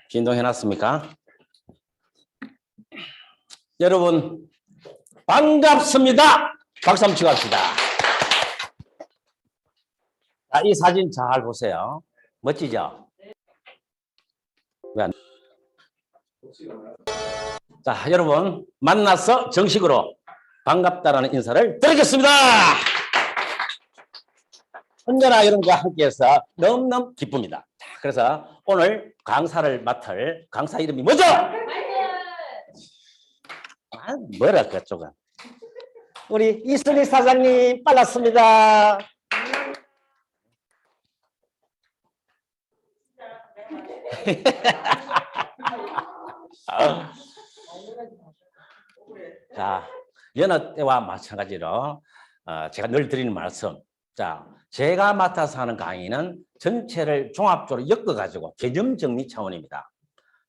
진동해놨습니까? 여러분 반갑습니다. 박수 한번 치고 합시다. 자, 이 사진 잘 보세요. 멋지죠? 왜 안... 자, 여러분 만나서 정식으로 반갑다라는 인사를 드리겠습니다. 언제나 여러분과 함께해서 너무너무 기쁩니다. 자, 그래서 오늘 강사를 맡을 강사 이름이 뭐죠? 아, 뭐라 그쪽은 우리 이순희 사장님 빨랐습니다. 자, 여느 때와 마찬가지로 제가 늘 드리는 말씀, 자, 제가 맡아서 하는 강의는 전체를 종합적으로 엮어가지고 개념 정리 차원입니다.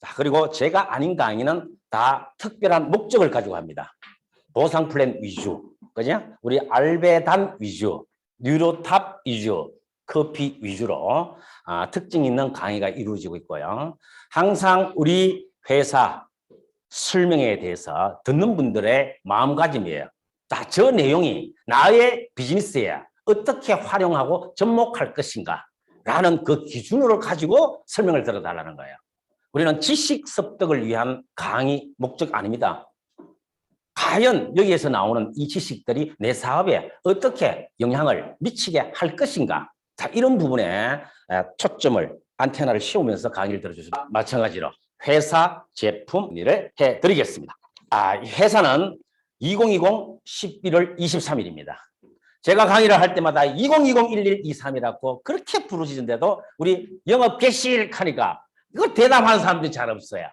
자, 그리고 제가 아닌 강의는 다 특별한 목적을 가지고 합니다. 보상 플랜 위주, 그죠? 우리 알베단 위주, 뉴로탑 위주, 커피 위주로 특징 있는 강의가 이루어지고 있고요. 항상 우리 회사 설명에 대해서 듣는 분들의 마음가짐이에요. 자, 저 내용이 나의 비즈니스에 어떻게 활용하고 접목할 것인가 라는 그 기준으로 가지고 설명을 들어달라는 거예요. 우리는 지식 습득을 위한 강의 목적 아닙니다. 과연 여기에서 나오는 이 지식들이 내 사업에 어떻게 영향을 미치게 할 것인가. 자, 이런 부분에 초점을 안테나를 씌우면서 강의를 들어주십니다. 마찬가지로 회사 제품 일을 해드리겠습니다. 회사는 2020 11월 23일입니다. 제가 강의를 할 때마다 2020-1123이라고 그렇게 부르시는데도 우리 영업 개시일하니까 이거 대답하는 사람들이 잘 없어요.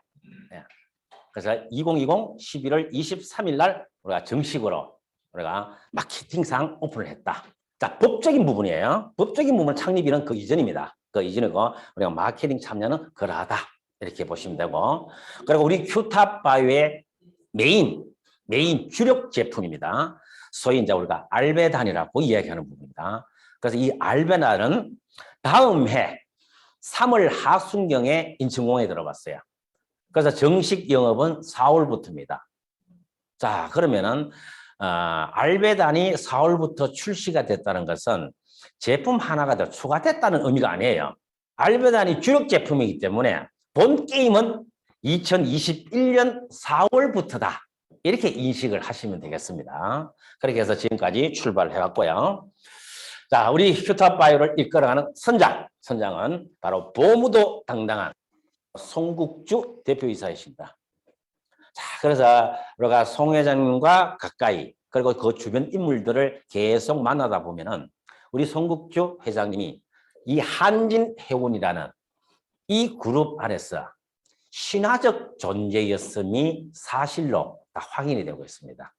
그래서 2020 11월 23일 날 우리가 정식으로 우리가 마케팅상 오픈을 했다. 자, 법적인 부분이에요. 법적인 부분 창립일은 그 이전입니다. 그 이전이고 우리가 마케팅 참여는 그러하다. 이렇게 보시면 되고, 그리고 우리 큐탑바이오의 메인 주력 제품입니다. 소위 이제 우리가 알베단이라고 이야기하는 부분입니다. 그래서 이 알베단은 다음 해 3월 하순경에 인천공항에 들어갔어요. 그래서 정식 영업은 4월부터입니다. 자, 그러면은 알베단이 4월부터 출시가 됐다는 것은 제품 하나가 더 추가됐다는 의미가 아니에요. 알베단이 주력 제품이기 때문에 본 게임은 2021년 4월부터다. 이렇게 인식을 하시면 되겠습니다. 그렇게 해서 지금까지 출발을 해왔고요. 자, 우리 큐탑바이오를 이끌어가는 선장은 바로 보무도 당당한 송국주 대표이사이십니다. 자, 그래서 우리가 송 회장님과 가까이 그리고 그 주변 인물들을 계속 만나다 보면은 우리 송국주 회장님이 이 한진해운이라는 이 그룹 안에서 신화적 존재였음이 사실로 다 확인이 되고 있습니다.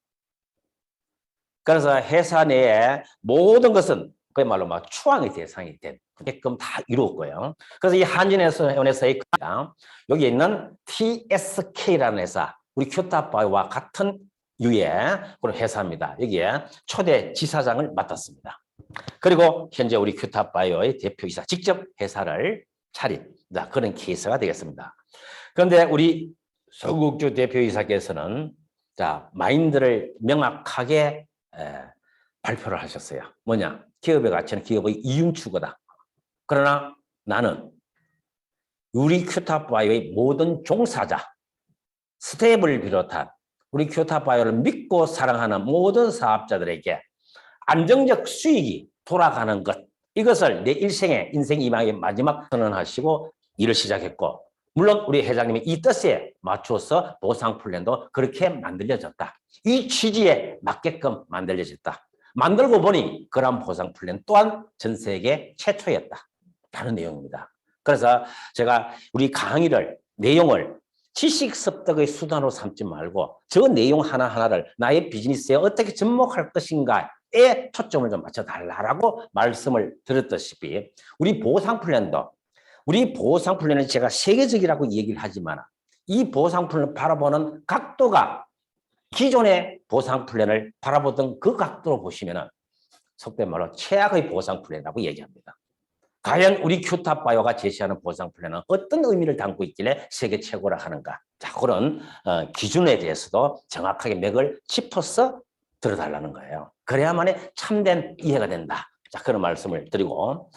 그래서 회사 내에 모든 것은 그야말로 막 추앙의 대상이 되게끔 다 이루었고요. 그래서 이 한진해운에서의 여기 있는 TSK라는 회사, 우리 큐탑바이오와 같은 유의 그런 회사입니다. 여기에 초대 지사장을 맡았습니다. 그리고 현재 우리 큐탑바이오의 대표이사 직접 회사를 차린 그런 케이스가 되겠습니다. 그런데 우리 송국주 대표이사께서는 자, 마인드를 명확하게 발표를 하셨어요. 뭐냐? 기업의 가치는 기업의 이윤추구다. 그러나 나는 우리 큐탑바이오의 모든 종사자, 스텝을 비롯한 우리 큐탑바이오를 믿고 사랑하는 모든 사업자들에게 안정적 수익이 돌아가는 것, 이것을 내 인생 이망의 마지막 선언하시고 일을 시작했고, 물론 우리 회장님이 이 뜻에 맞춰서 보상 플랜도 그렇게 만들어졌다. 이 취지에 맞게끔 만들어졌다. 만들고 보니 그런 보상 플랜 또한 전 세계 최초였다. 다른 내용입니다. 그래서 제가 우리 강의를 내용을 지식 습득의 수단으로 삼지 말고 저 내용 하나하나를 나의 비즈니스에 어떻게 접목할 것인가에 초점을 좀 맞춰달라고 말씀을 드렸다시피 우리 보상 플랜도 우리 보상 플랜은 제가 세계적이라고 얘기를 하지만 이 보상 플랜을 바라보는 각도가 기존의 보상 플랜을 바라보던 그 각도로 보시면은 속된 말로 최악의 보상 플랜이라고 얘기합니다. 과연 우리 큐탑바이오가 제시하는 보상 플랜은 어떤 의미를 담고 있길래 세계 최고라 하는가? 자, 그런 기준에 대해서도 정확하게 맥을 짚어서 들어달라는 거예요. 그래야만이 참된 이해가 된다. 자, 그런 말씀을 드리고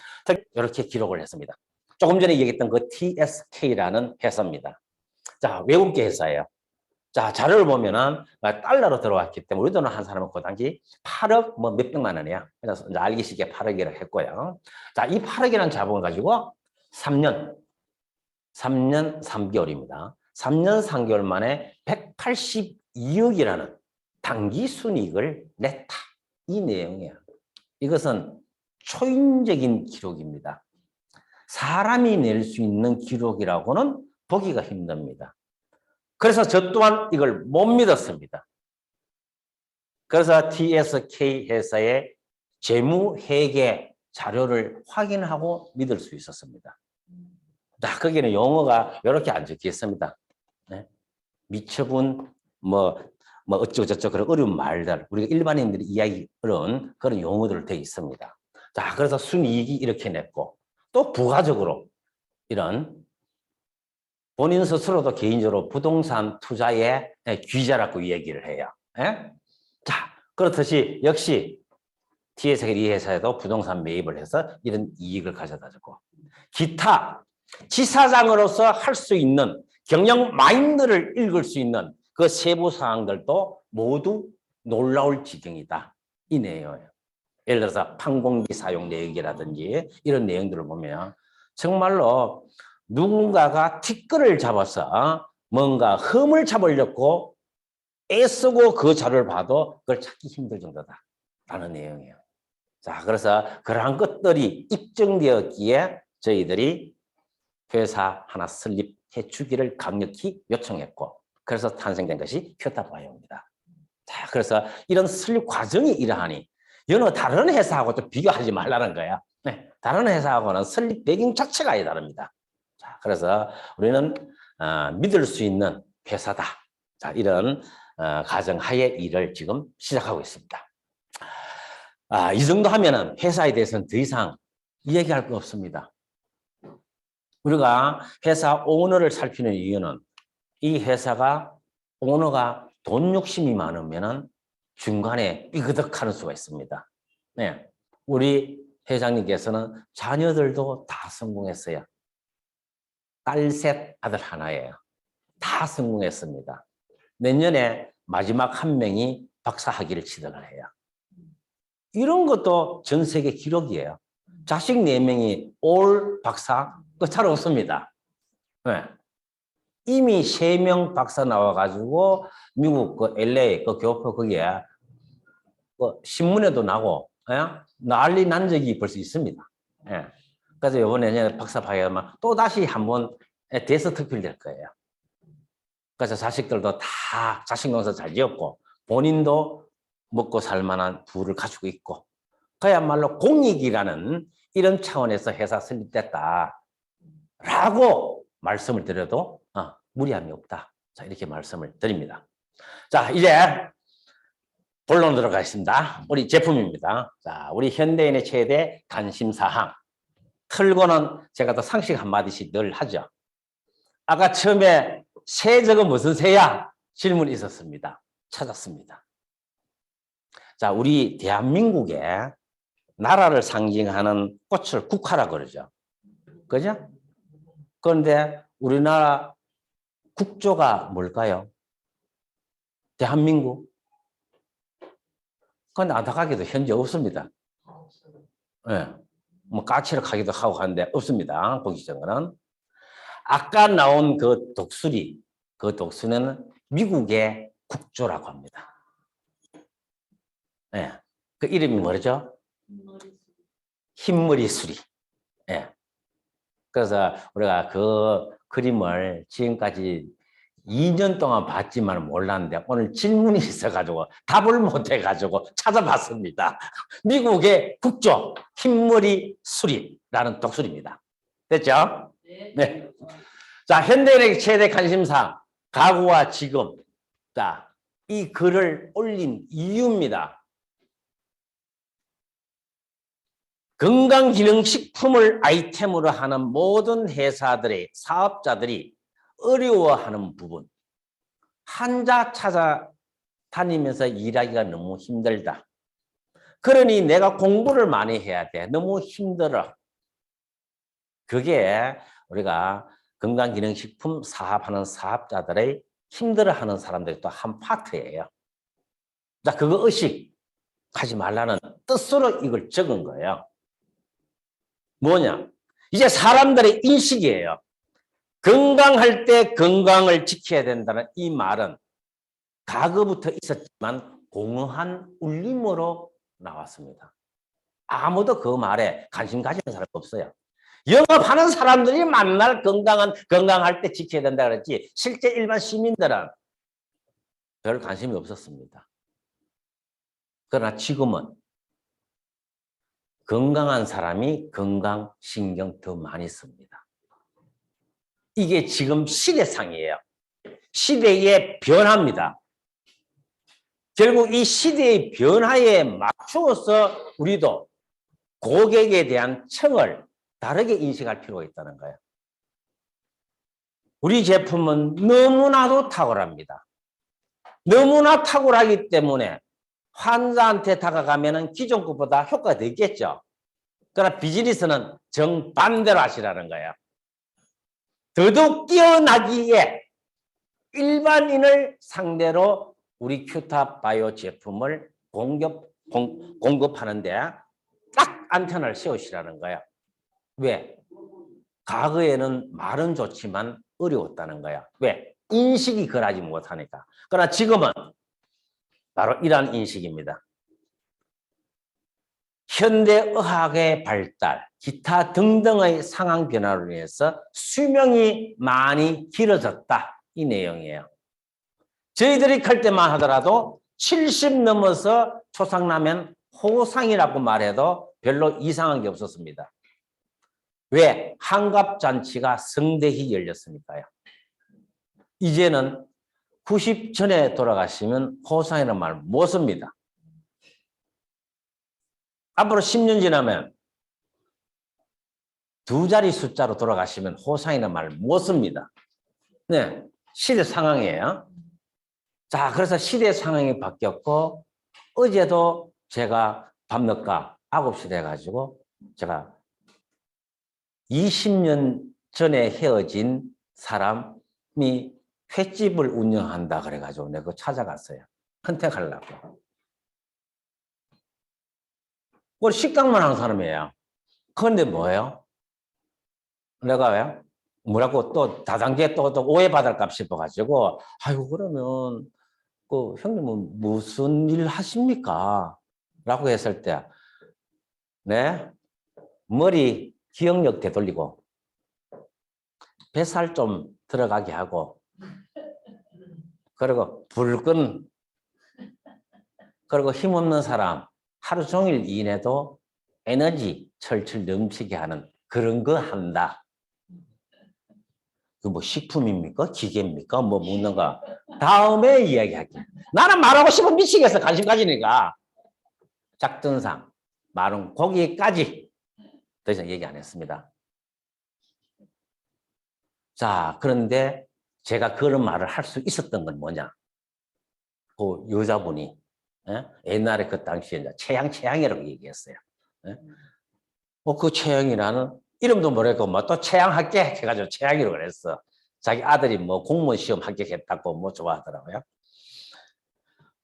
이렇게 기록을 했습니다. 조금 전에 얘기했던 그 TSK라는 회사입니다. 자, 외국계 회사예요. 자, 자료를 보면은 달러로 들어왔기 때문에 우리 돈은 한 사람은 그 당시 8억 뭐 몇백만 원이야. 그래서 이제 알기 쉽게 8억이라고 했고요. 자, 이 8억이라는 자본을 가지고 3년 3개월입니다. 3년 3개월 만에 182억이라는 당기 순이익을 냈다. 이 내용이야. 이것은 초인적인 기록입니다. 사람이 낼 수 있는 기록이라고는 보기가 힘듭니다. 그래서 저 또한 이걸 못 믿었습니다. 그래서 TSK 회사의 재무회계 자료를 확인하고 믿을 수 있었습니다. 자, 거기는 용어가 이렇게 안 적혀 있습니다. 네? 미처분, 어쩌고저쩌고 그런 어려운 말들, 우리가 일반인들이 이야기 어려운 그런 용어들 되어 있습니다. 자, 그래서 순이익이 이렇게 냈고, 또 부가적으로 이런 본인 스스로도 개인적으로 부동산 투자의 귀재라고 얘기를 해요. 예? 자, 그렇듯이 역시 TSK 이 회사에도 부동산 매입을 해서 이런 이익을 가져다 주고 기타 지사장으로서 할 수 있는 경영 마인드를 읽을 수 있는 그 세부 사항들도 모두 놀라울 지경이다. 이 내용이에요. 예를 들어서 판공비 사용 내역이라든지 이런 내용들을 보면 정말로 누군가가 티끌을 잡아서 뭔가 흠을 잡으려고 애쓰고 그 자료를 봐도 그걸 찾기 힘들 정도다라는 내용이에요. 자, 그래서 그러한 것들이 입증되었기에 저희들이 회사 하나 설립해 주기를 강력히 요청했고 그래서 탄생된 것이 큐탑바이오입니다. 자, 그래서 이런 설립 과정이 이러하니 여느 다른 회사하고 좀 비교하지 말라는 거야. 네, 다른 회사하고는 설립 배경 자체가 아예 다릅니다. 자, 그래서 우리는 믿을 수 있는 회사다. 자, 이런 가정하에 일을 지금 시작하고 있습니다. 이 정도 하면은 회사에 대해서는 더 이상 이야기할 거 없습니다. 우리가 회사 오너를 살피는 이유는 이 회사가 오너가 돈 욕심이 많으면은 중간에 삐그덕하는 수가 있습니다. 네, 우리 회장님께서는 자녀들도 다 성공했어요. 딸 셋, 아들 하나예요. 다 성공했습니다. 내년에 마지막 한 명이 박사학위를 취득을 해요. 이런 것도 전 세계 기록이에요. 자식 4명이 올 박사 잘 없습니다. 네. 이미 3명 박사 나와가지고 미국 그 LA 그 교포 거기에 그 신문에도 나고 난리 난 적이 벌써 있습니다. 예. 그래서 이번에 내년에 박사 파이하면 또 다시 한번 대서특필 될 거예요. 그래서 자식들도 다 자식 농사 잘 지었고 본인도 먹고 살 만한 부를 가지고 있고 그야말로 공익이라는 이런 차원에서 회사 설립됐다라고 말씀을 드려도 무리함이 없다. 자, 이렇게 말씀을 드립니다. 자, 이제 본론 들어가겠습니다. 우리 제품입니다. 자, 우리 현대인의 최대 관심사항. 틀고는 제가 또 상식 한마디씩 늘 하죠. 아까 처음에 새 저거 무슨 새야? 질문이 있었습니다. 찾았습니다. 자, 우리 대한민국의 나라를 상징하는 꽃을 국화라고 그러죠. 그죠? 그런데 우리나라 국조가 뭘까요? 대한민국. 그런데 안타깝게도 현재 없습니다. 네. 뭐 까치를 하기도 하고 하는데 없습니다. 공식적으로는. 아까 나온 그 독수리, 그 독수리는 미국의 국조라고 합니다. 네. 그 이름이 뭐죠? 흰머리 수리. 네. 그래서 우리가 그 그림을 지금까지 2년 동안 봤지만 몰랐는데 오늘 질문이 있어가지고 답을 못해가지고 찾아봤습니다. 미국의 국조 흰머리 수리라는 독수리입니다. 됐죠? 네. 자, 현대인의 최대 관심사 과거와 지금. 자, 이 글을 올린 이유입니다. 건강기능식품을 아이템으로 하는 모든 회사들의 사업자들이 어려워하는 부분. 환자 찾아다니면서 일하기가 너무 힘들다. 그러니 내가 공부를 많이 해야 돼. 너무 힘들어. 그게 우리가 건강기능식품 사업하는 사업자들의 힘들어하는 사람들이 또 한 파트예요. 자, 그거 의식하지 말라는 뜻으로 이걸 적은 거예요. 뭐냐? 이제 사람들의 인식이에요. 건강할 때 건강을 지켜야 된다는 이 말은 과거부터 있었지만 공허한 울림으로 나왔습니다. 아무도 그 말에 관심 가지는 사람 없어요. 영업하는 사람들이 만날 건강할 때 지켜야 된다 그랬지 실제 일반 시민들은 별 관심이 없었습니다. 그러나 지금은 건강한 사람이 건강 신경 더 많이 씁니다. 이게 지금 시대상이에요. 시대의 변화입니다. 결국 이 시대의 변화에 맞추어서 우리도 고객에 대한 청을 다르게 인식할 필요가 있다는 거예요. 우리 제품은 너무나도 탁월합니다. 너무나 탁월하기 때문에 환자한테 다가가면 기존 것보다 효과가 더 있겠죠. 그러나 비즈니스는 정반대로 하시라는 거예요. 더더욱 뛰어나기에 일반인을 상대로 우리 큐탑 바이오 제품을 공급하는데 딱 안테나를 세우시라는 거예요. 왜? 과거에는 말은 좋지만 어려웠다는 거야. 왜? 인식이 그러지 못하니까. 그러나 지금은 바로 이러한 인식입니다. 현대의학의 발달, 기타 등등의 상황 변화로 인해서 수명이 많이 길어졌다. 이 내용이에요. 저희들이 클 때만 하더라도 70 넘어서 초상나면 호상이라고 말해도 별로 이상한 게 없었습니다. 왜? 환갑잔치가 성대히 열렸으니까요. 이제는 90 전에 돌아가시면 호상이라는 말 못 씁니다. 앞으로 10년 지나면 두 자리 숫자로 돌아가시면 호상이라는 말 못 씁니다. 네, 시대 상황이에요. 자, 그래서 시대 상황이 바뀌었고 어제도 제가 밤늦게 9시 돼가지고 제가 20년 전에 헤어진 사람이 횟집을 운영한다 그래가지고 내가 찾아갔어요. 컨택하려고. 그걸 식당만 하는 사람이에요. 그런데 뭐예요? 내가 왜? 뭐라고 또 다단계 또 오해받을까 싶어가지고 아이고 그러면 그 형님은 무슨 일 하십니까? 라고 했을 때 네? 머리 기억력 되돌리고 뱃살 좀 들어가게 하고 그리고 붉은 그리고 힘없는 사람 하루 종일 일해도 에너지 철철 넘치게 하는 그런 거 한다. 그 뭐 식품입니까? 기계입니까? 뭐 먹는가? 다음에 이야기할게. 나는 말하고 싶으면 미치겠어. 관심 가지니까. 작전상 말은 거기까지 더 이상 얘기 안 했습니다. 자, 그런데 제가 그런 말을 할 수 있었던 건 뭐냐? 그 여자분이 옛날에 그 당시에 이제 채양이라고 얘기했어요. 그 채양이라는 이름도 모르겠고 뭐 또 채양할게 해가지고 채양이라고 그랬어. 자기 아들이 뭐 공무원 시험 합격했다고 뭐 좋아하더라고요.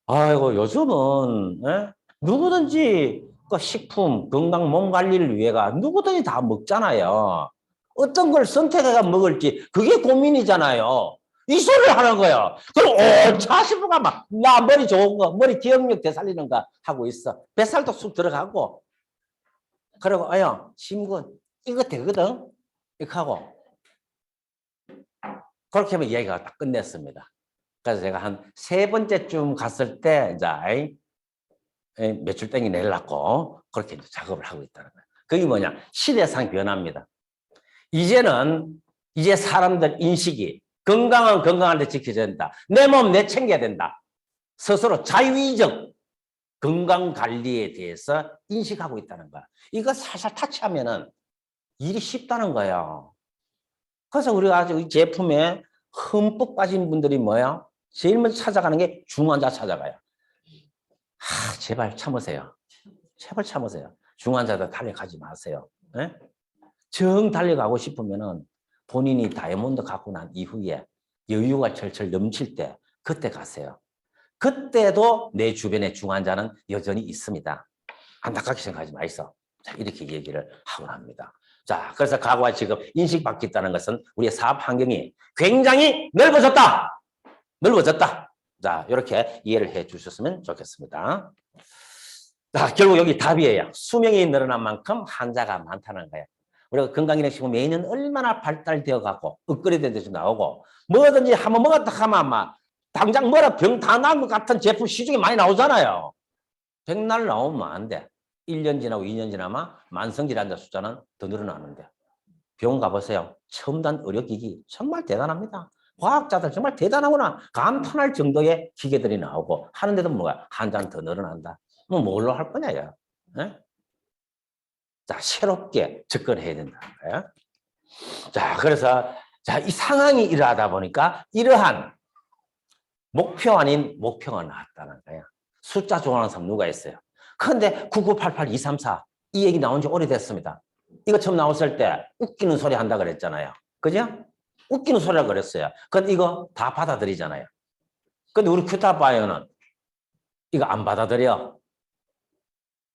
아이고 요즘은 누구든지 그 식품 건강 몸 관리를 위해가 누구든지 다 먹잖아요. 어떤 걸 선택해가 먹을지 그게 고민이잖아요. 이 소리를 하는 거예요. 그럼 자식부가 막 나 머리 좋은 거 머리 기억력 되살리는 거 하고 있어. 뱃살도 쑥 들어가고 그리고 심근 이거 되거든 이렇게 하고 그렇게 하면 이야기가 딱 끝냈습니다. 그래서 제가 한 3번째쯤 갔을 때 이제 매출 땡이 내려고 그렇게 이제 작업을 하고 있다는 거예요. 그게 뭐냐? 시대상 변화입니다. 이제 사람들 인식이 건강은 건강한데 지켜야 된다. 내 몸 내 챙겨야 된다. 스스로 자유의적 건강 관리에 대해서 인식하고 있다는 거야. 이거 살살 타치하면은 일이 쉽다는 거예요. 그래서 우리가 아주 이 제품에 흠뻑 빠진 분들이 뭐야? 제일 먼저 찾아가는 게 중환자 찾아가요. 제발 참으세요. 제발 참으세요. 중환자들 달려가지 마세요. 네? 정 달려가고 싶으면은 본인이 다이아몬드 갖고 난 이후에 여유가 철철 넘칠 때 그때 가세요. 그때도 내 주변에 중환자는 여전히 있습니다. 안타깝게 생각하지 마이소. 자, 이렇게 얘기를 하곤 합니다. 자, 그래서 과거와 지금 인식바뀌었다는 것은 우리의 사업 환경이 굉장히 넓어졌다. 넓어졌다. 자, 이렇게 이해를 해 주셨으면 좋겠습니다. 자, 결국 여기 답이에요. 수명이 늘어난 만큼 환자가 많다는 거예요. 우리가 건강기능식품 매년 얼마나 발달되어 갖고 업그레이드돼서 나오고 뭐든지 한번 먹었다 하면 막 당장 뭐라 병 다 나은 것 같은 제품 시중에 많이 나오잖아요. 백날 나오면 안 돼. 1년 지나고 2년 지나면 만성질 환자 숫자는 더 늘어나는데 병원 가보세요. 첨단 의료기기 정말 대단합니다. 과학자들 정말 대단하구나 감탄할 정도의 기계들이 나오고 하는데도 뭐야 환자는 더 늘어난다. 뭐 뭘로 할 거냐. 네? 자, 새롭게 접근해야 된다는 거예요. 자, 그래서 자, 이 상황이 이러하다 보니까 이러한 목표 아닌 목표가 나왔다는 거예요. 숫자 좋아하는 사람 누가 있어요? 그런데 9988234 이 얘기 나온 지 오래됐습니다. 이거 처음 나왔을 때 웃기는 소리 한다 그랬잖아요. 그죠? 웃기는 소리라 그랬어요. 근데 이거 다 받아들이잖아요. 근데 우리 큐타바이오는 이거 안 받아들여.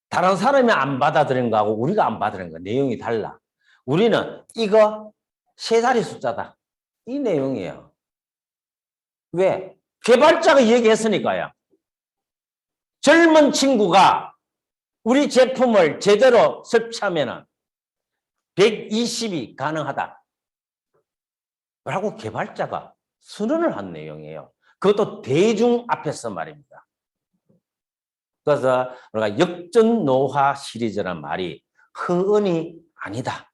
다른 사람이 안 받아들인 거하고 우리가 안 받아들인 거 내용이 달라. 우리는 이거 세 자리 숫자다. 이 내용이에요. 왜? 개발자가 얘기했으니까요. 젊은 친구가 우리 제품을 제대로 섭취하면 120이 가능하다. 라고 개발자가 선언을 한 내용이에요. 그것도 대중 앞에서 말입니다. 그래서 우리가 역전노화 시리즈라는 말이 허언이 아니다.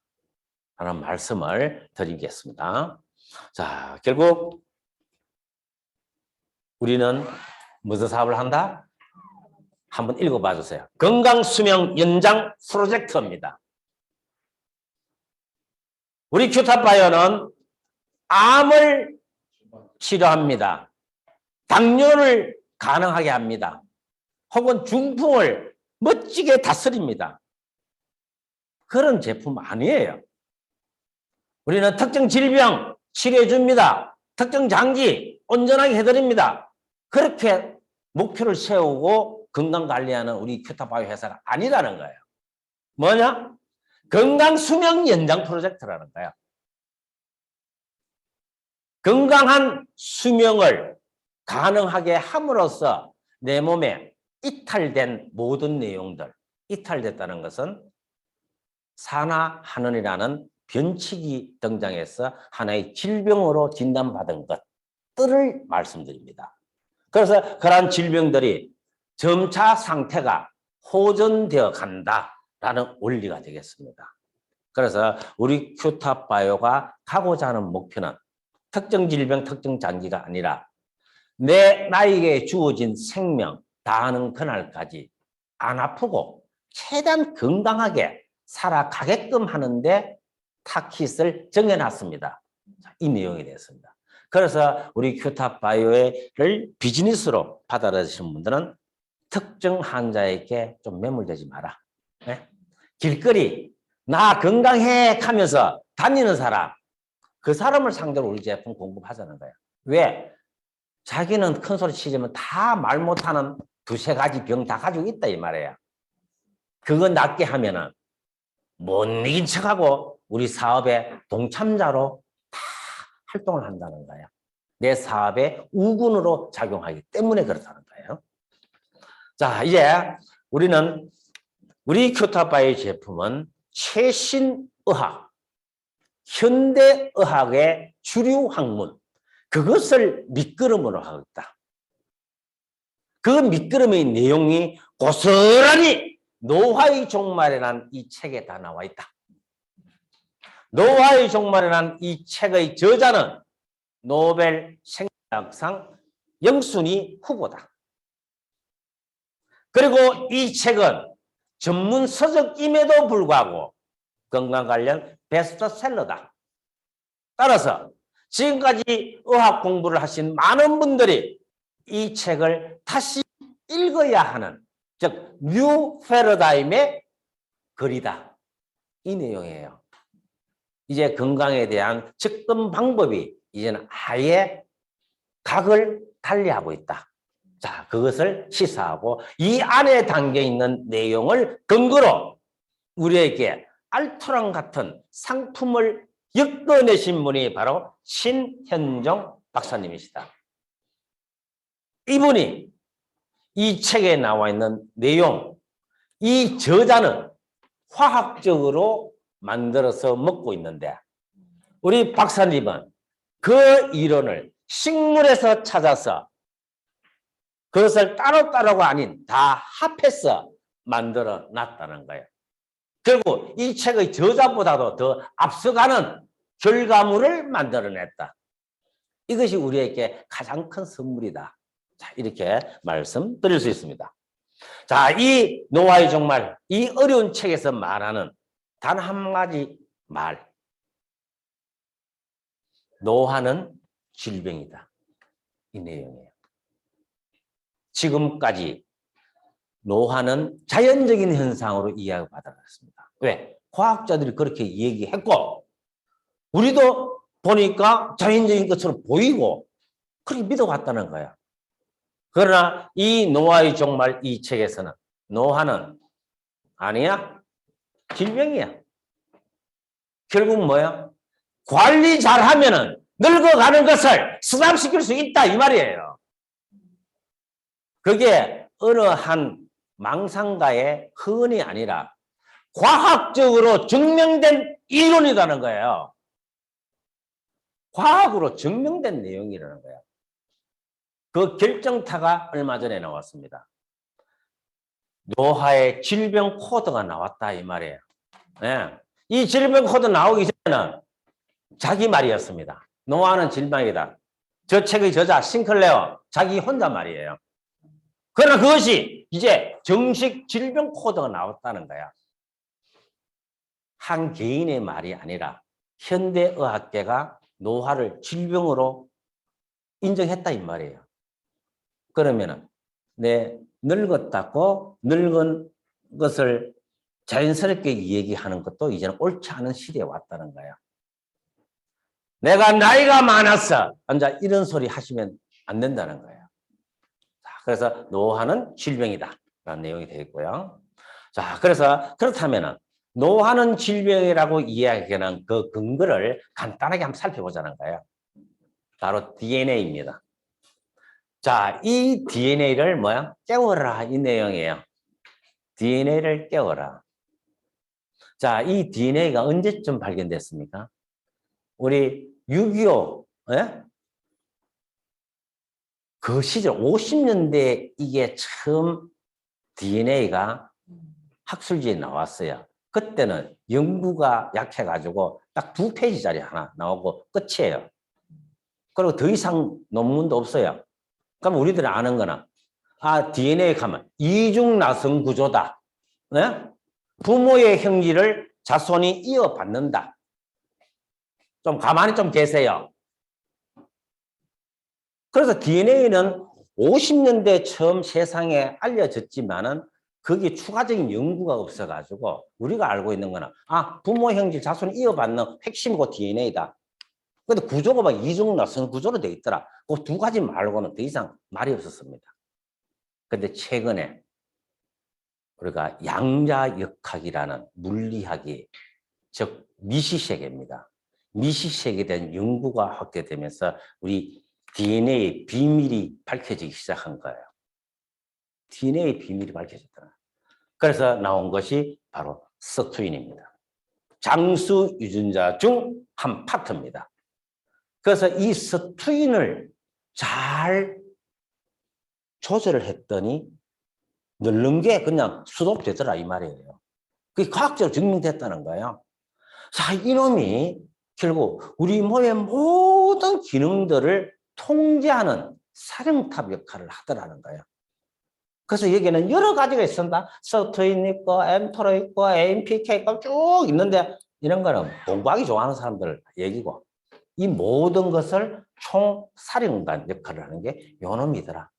라는 말씀을 드리겠습니다. 자, 결국 우리는 무슨 사업을 한다? 한번 읽어봐 주세요. 건강수명 연장 프로젝트입니다. 우리 큐탑바이오는 암을 치료합니다. 당뇨를 가능하게 합니다. 혹은 중풍을 멋지게 다스립니다. 그런 제품 아니에요. 우리는 특정 질병 치료해 줍니다. 특정 장기 온전하게 해드립니다. 그렇게 목표를 세우고 건강관리하는 우리 큐타바이오 회사가 아니라는 거예요. 뭐냐? 건강수명 연장 프로젝트라는 거예요. 건강한 수명을 가능하게 함으로써 내 몸에 이탈된 모든 내용들, 이탈됐다는 것은 산화한원이라는 변칙이 등장해서 하나의 질병으로 진단받은 것들을 말씀드립니다. 그래서 그러한 질병들이 점차 상태가 호전되어 간다라는 원리가 되겠습니다. 그래서 우리 큐탑바이오가 가고자 하는 목표는 특정 질병, 특정 장기가 아니라 내 나에게 주어진 생명 다하는 그날까지 안 아프고 최대한 건강하게 살아가게끔 하는데 타깃을 정해놨습니다. 이 내용이 되었습니다. 그래서 우리 큐탑바이오를 비즈니스로 받아들이시는 분들은 특정 환자에게 좀 매몰되지 마라. 네? 길거리 나 건강해 하면서 다니는 사람 그 사람을 상대로 우리 제품 공급하자는 거예요. 왜? 자기는 큰 소리 치지만 다 말 못하는 두세 가지 병 다 가지고 있다 이 말이에요. 그거 낫게 하면은 못 이긴 척하고 우리 사업의 동참자로 다 활동을 한다는 거예요. 내 사업의 우군으로 작용하기 때문에 그렇다는 거예요. 자, 이제 우리는 우리 큐타바이오 제품은 최신 의학, 현대의학의 주류 학문, 그것을 밑거름으로 하고 있다. 그 밑거름의 내용이 고스란히 노화의 종말이라는 이 책에 다 나와 있다. 노화의 종말이라는 이 책의 저자는 노벨 생리학상 영순위 후보다. 그리고 이 책은 전문 서적임에도 불구하고 건강 관련 베스트셀러다. 따라서 지금까지 의학 공부를 하신 많은 분들이 이 책을 다시 읽어야 하는, 즉 뉴 패러다임의 글이다. 이 내용이에요. 이제 건강에 대한 접근 방법이 이제는 아예 각을 달리하고 있다. 자, 그것을 시사하고 이 안에 담겨 있는 내용을 근거로 우리에게 알토란 같은 상품을 엮어내신 분이 바로 신현정 박사님이시다. 이분이 이 책에 나와 있는 내용, 이 저자는 화학적으로 만들어서 먹고 있는데 우리 박사님은 그 이론을 식물에서 찾아서 그것을 따로따로가 아닌 다 합해서 만들어 놨다는 거예요. 결국 이 책의 저자보다도 더 앞서가는 결과물을 만들어냈다. 이것이 우리에게 가장 큰 선물이다. 자, 이렇게 말씀드릴 수 있습니다. 자, 이 노화의 종말, 이 어려운 책에서 말하는 단 한 가지 말. 노화는 질병이다. 이 내용이에요. 지금까지 노화는 자연적인 현상으로 이해받아왔습니다. 왜? 과학자들이 그렇게 얘기했고 우리도 보니까 자연적인 것처럼 보이고 그렇게 믿어왔다는 거야. 그러나 이 노화의 종말 이 책에서는 노화는 아니야. 질병이야. 결국 뭐야? 관리 잘하면은 늙어가는 것을 수담시킬 수 있다 이 말이에요. 그게 어느 한 망상가의 흔이 아니라 과학적으로 증명된 이론이라는 거예요. 과학으로 증명된 내용이라는 거예요. 그 결정타가 얼마 전에 나왔습니다. 노화의 질병 코드가 나왔다 이 말이에요. 네. 이 질병 코드 나오기 전에는 자기 말이었습니다. 노화는 질병이다. 저 책의 저자 싱클레어 자기 혼자 말이에요. 그러나 그것이 이제 정식 질병 코드가 나왔다는 거야. 한 개인의 말이 아니라 현대의학계가 노화를 질병으로 인정했다 이 말이에요. 그러면은 내 늙었다고 늙은 것을 자연스럽게 얘기하는 것도 이제는 옳지 않은 시대에 왔다는 거예요. 내가 나이가 많았어. 앉아 이런 소리 하시면 안 된다는 거예요. 자, 그래서 노화는 질병이다. 라는 내용이 되어 있고요. 자, 그래서 그렇다면은 노화는 질병이라고 이야기하는 그 근거를 간단하게 한번 살펴보자는 거예요. 바로 DNA입니다. 자, 이 DNA를 뭐야? 깨워라 이 내용이에요. DNA를 깨워라. 자, 이 DNA가 언제쯤 발견됐습니까? 우리 6.25 예? 그 시절 50년대 이게 처음 DNA가 학술지에 나왔어요. 그때는 연구가 약해가지고 딱 2페이지짜리 하나 나오고 끝이에요. 그리고 더 이상 논문도 없어요. 그럼 우리들이 아는 거는 DNA 가면 이중나선 구조다. 네? 부모의 형질을 자손이 이어받는다. 좀 가만히 좀 계세요. 그래서 DNA는 50년대 처음 세상에 알려졌지만은 거기에 추가적인 연구가 없어가지고 우리가 알고 있는 거는 부모 형질 자손을 이어받는 핵심이고 DNA다. 근데 구조가 막 이중나선 구조로 돼 있더라. 그 두 가지 말고는 더 이상 말이 없었습니다. 근데 최근에 우리가 양자역학이라는 물리학이 즉 미시세계입니다. 미시세계에 대한 연구가 확대되면서 우리 DNA 비밀이 밝혀지기 시작한 거예요. DNA 비밀이 밝혀졌더라. 그래서 나온 것이 바로 서투인입니다. 장수 유전자 중 한 파트입니다. 그래서 이 서투인을 잘 조절을 했더니 늙는 게 그냥 수독되더라 이 말이에요. 그게 과학적으로 증명됐다는 거예요. 자, 이놈이 결국 우리 몸의 모든 기능들을 통제하는 사령탑 역할을 하더라는 거예요. 그래서 여기는 여러 가지가 있습니다. 서투인 있고, 엠토로 있고, AMPK 있고 쭉 있는데 이런 거는 공부하기 좋아하는 사람들 얘기고 이 모든 것을 총사령관 역할을 하는 게 요놈이더라.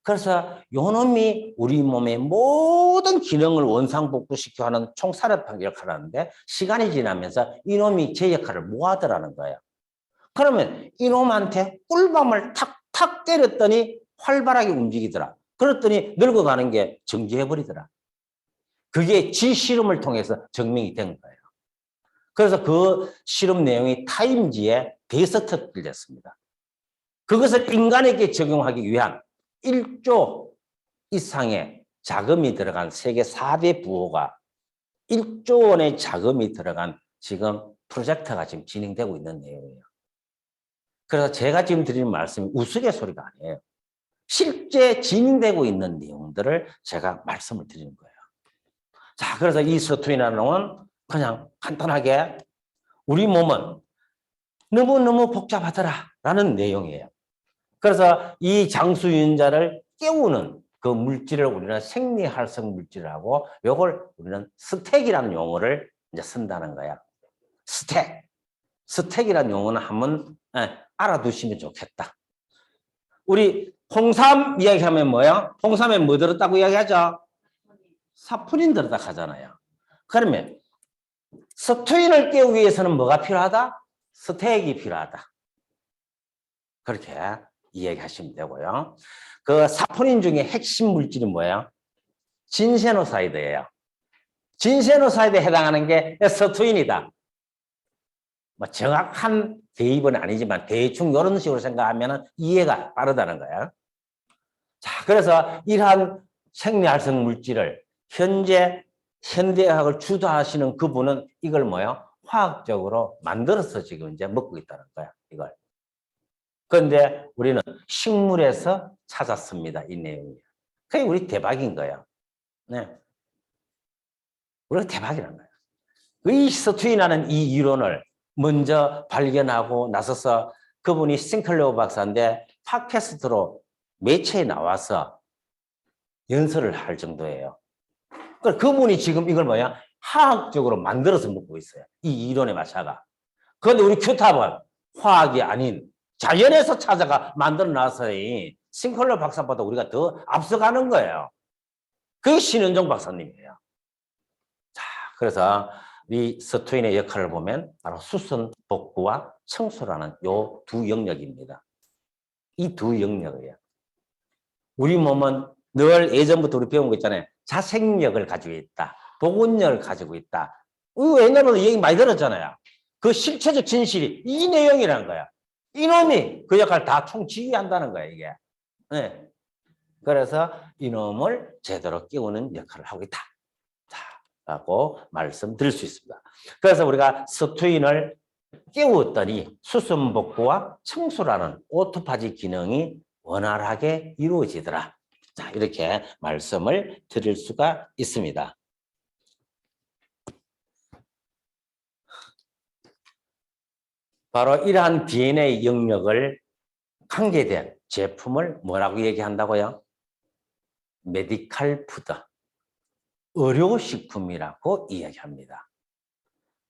그래서 요놈이 우리 몸의 모든 기능을 원상복구시켜 하는 총사령관 역할을 하는데 시간이 지나면서 이놈이 제 역할을 못 하더라는 거예요. 그러면 이놈한테 꿀밤을 탁탁 때렸더니 활발하게 움직이더라. 그랬더니 늙어가는 게 정지해버리더라. 그게 지 실험을 통해서 증명이 된 거예요. 그래서 그 실험 내용이 타임지에 베스트셀러였습니다. 그것을 인간에게 적용하기 위한 1조 이상의 자금이 들어간 세계 4대 부호가 1조 원의 자금이 들어간 지금 프로젝트가 지금 진행되고 있는 내용이에요. 그래서 제가 지금 드리는 말씀이 우스갯소리가 아니에요. 실제 진행되고 있는 내용들을 제가 말씀을 드리는 거예요. 자, 그래서 이 서투이라는 놈은 그냥 간단하게 우리 몸은 너무너무 복잡하더라 라는 내용이에요. 그래서 이 장수유전자를 깨우는 그 물질을 우리는 생리활성 물질이라고 이걸 우리는 스택이라는 용어를 이제 쓴다는 거야. 스택. 스택이라는 용어는 한번 알아두시면 좋겠다. 우리 홍삼 이야기하면 뭐야? 홍삼에 뭐 들었다고 이야기하죠? 사푸닌 들었다 하잖아요. 그러면 스토인을 깨우기 위해서는 뭐가 필요하다? 스택이 필요하다. 그렇게 이야기하시면 되고요. 그 사포닌 중에 핵심 물질이 뭐예요? 진세노사이드예요. 진세노사이드에 해당하는 게 스토인이다. 뭐 정확한 대입은 아니지만 대충 이런 식으로 생각하면 이해가 빠르다는 거예요. 자, 그래서 이러한 생리활성 물질을 현대학을 주도하시는 그분은 이걸 뭐예요? 화학적으로 만들어서 지금 이제 먹고 있다는 거야, 이걸. 그런데 우리는 식물에서 찾았습니다, 이 내용이에요. 그게 우리 대박인 거예요. 네. 우리가 대박이라는 거예요. 이 스투인이라는 이 이론을 먼저 발견하고 나서서 그분이 싱클레어 박사인데 팟캐스트로 매체에 나와서 연설을 할 정도예요. 그분이 지금 이걸 뭐야? 화학적으로 만들어서 먹고 있어요. 이 이론의 마차가. 그런데 우리 큐탑은 화학이 아닌 자연에서 찾아가 만들어 놨으니 싱클레어 박사보다 우리가 더 앞서가는 거예요. 그게 신은종 박사님이에요. 자, 그래서 이 스토인의 역할을 보면 바로 수선, 복구와 청소라는 요 두 영역입니다. 이 두 영역이에요. 우리 몸은 늘 예전부터 우리 배운 거 있잖아요. 자생력을 가지고 있다. 복원력을 가지고 있다. 옛날부터 얘기 많이 들었잖아요. 그 실체적 진실이 이 내용이라는 거야. 이놈이 그 역할을 다 총지휘한다는 거야, 이게. 네. 그래서 이놈을 제대로 깨우는 역할을 하고 있다. 자, 라고 말씀드릴 수 있습니다. 그래서 우리가 스투인을 깨웠더니 수선복구와 청소라는 오토파지 기능이 원활하게 이루어지더라. 자, 이렇게 말씀을 드릴 수가 있습니다. 바로 이러한 DNA 영역을 관계된 제품을 뭐라고 얘기한다고요? 메디칼 푸드, 의료식품이라고 이야기합니다.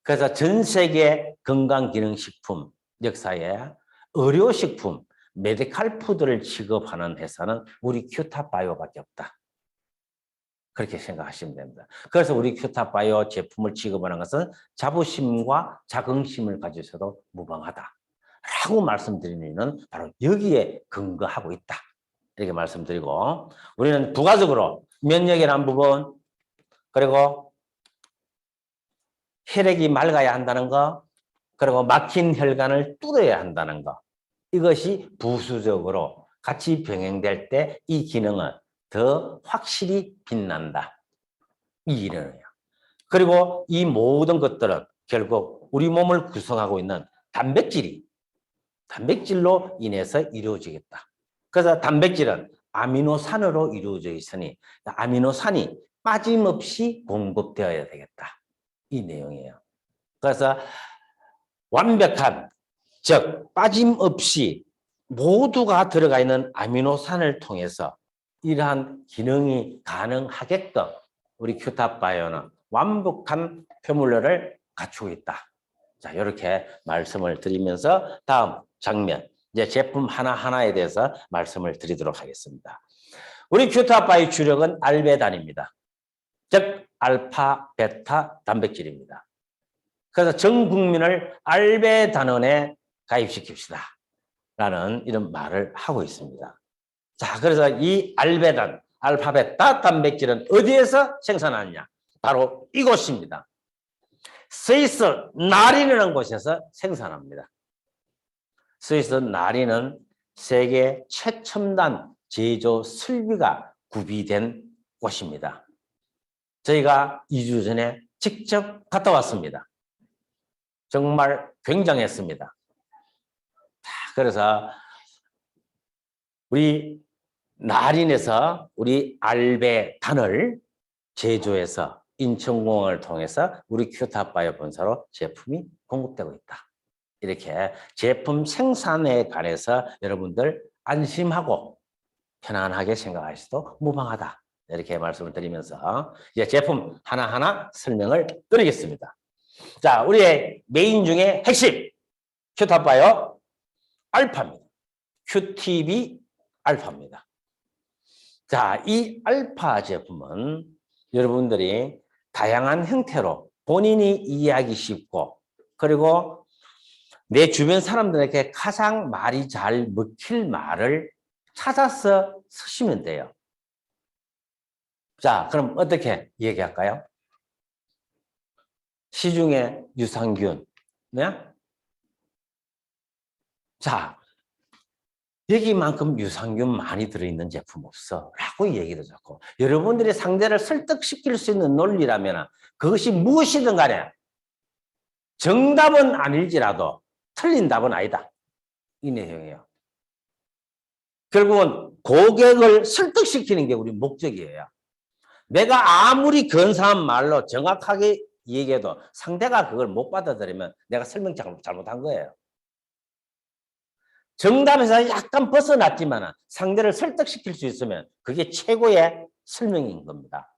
그래서 전 세계 건강기능식품 역사에 의료식품, 메디칼 푸드를 취급하는 회사는 우리 큐탑바이오밖에 없다. 그렇게 생각하시면 됩니다. 그래서 우리 큐탑바이오 제품을 취급하는 것은 자부심과 자긍심을 가지셔도 무방하다. 라고 말씀드리는 바로 여기에 근거하고 있다. 이렇게 말씀드리고 우리는 부가적으로 면역이라는 부분 그리고 혈액이 맑아야 한다는 거 그리고 막힌 혈관을 뚫어야 한다는 거 이것이 부수적으로 같이 병행될 때 이 기능은 더 확실히 빛난다. 이 이론이에요. 그리고 이 모든 것들은 결국 우리 몸을 구성하고 있는 단백질로 인해서 이루어지겠다. 그래서 단백질은 아미노산으로 이루어져 있으니 아미노산이 빠짐없이 공급되어야 되겠다. 이 내용이에요. 그래서 완벽한 즉 빠짐없이 모두가 들어가 있는 아미노산을 통해서 이러한 기능이 가능하게끔 우리 큐탑바이오는 완벽한 표물러를 갖추고 있다. 자, 이렇게 말씀을 드리면서 다음 장면, 이제 제품 하나하나에 대해서 말씀을 드리도록 하겠습니다. 우리 큐탑바이오 주력은 알베단입니다. 즉 알파, 베타 단백질입니다. 그래서 전 국민을 알베단원에 가입시킵시다 라는 이런 말을 하고 있습니다. 자, 그래서 이 알베단, 알파, 베타 단백질은 어디에서 생산하느냐? 바로 이곳입니다. 스위스 나린이라는 곳에서 생산합니다. 스위스 나린은 세계 최첨단 제조 설비가 구비된 곳입니다. 저희가 2주 전에 직접 갔다 왔습니다. 정말 굉장했습니다. 그래서 우리 나린에서 우리 알베단을 제조해서 인천공항을 통해서 우리 큐탑바이오 본사로 제품이 공급되고 있다. 이렇게 제품 생산에 관해서 여러분들 안심하고 편안하게 생각하셔도 무방하다. 이렇게 말씀을 드리면서 이제 제품 하나하나 설명을 드리겠습니다. 자, 우리의 메인 중에 핵심 큐탑바이오 알파입니다. QTB 알파입니다. 자, 이 알파 제품은 여러분들이 다양한 형태로 본인이 이해하기 쉽고 그리고 내 주변 사람들에게 가장 말이 잘 먹힐 말을 찾아서 쓰시면 돼요. 자, 그럼 어떻게 얘기할까요? 시중에 유산균, 네? 자, 여기만큼 유산균 많이 들어있는 제품 없어 라고 얘기를 하고 여러분들이 상대를 설득시킬 수 있는 논리라면 그것이 무엇이든 간에 정답은 아닐지라도 틀린 답은 아니다. 이 내용이에요. 결국은 고객을 설득시키는 게 우리 목적이에요. 내가 아무리 근사한 말로 정확하게 얘기해도 상대가 그걸 못 받아들이면 내가 설명 잘못한 거예요. 정답에서 약간 벗어났지만 상대를 설득시킬 수 있으면 그게 최고의 설명인 겁니다.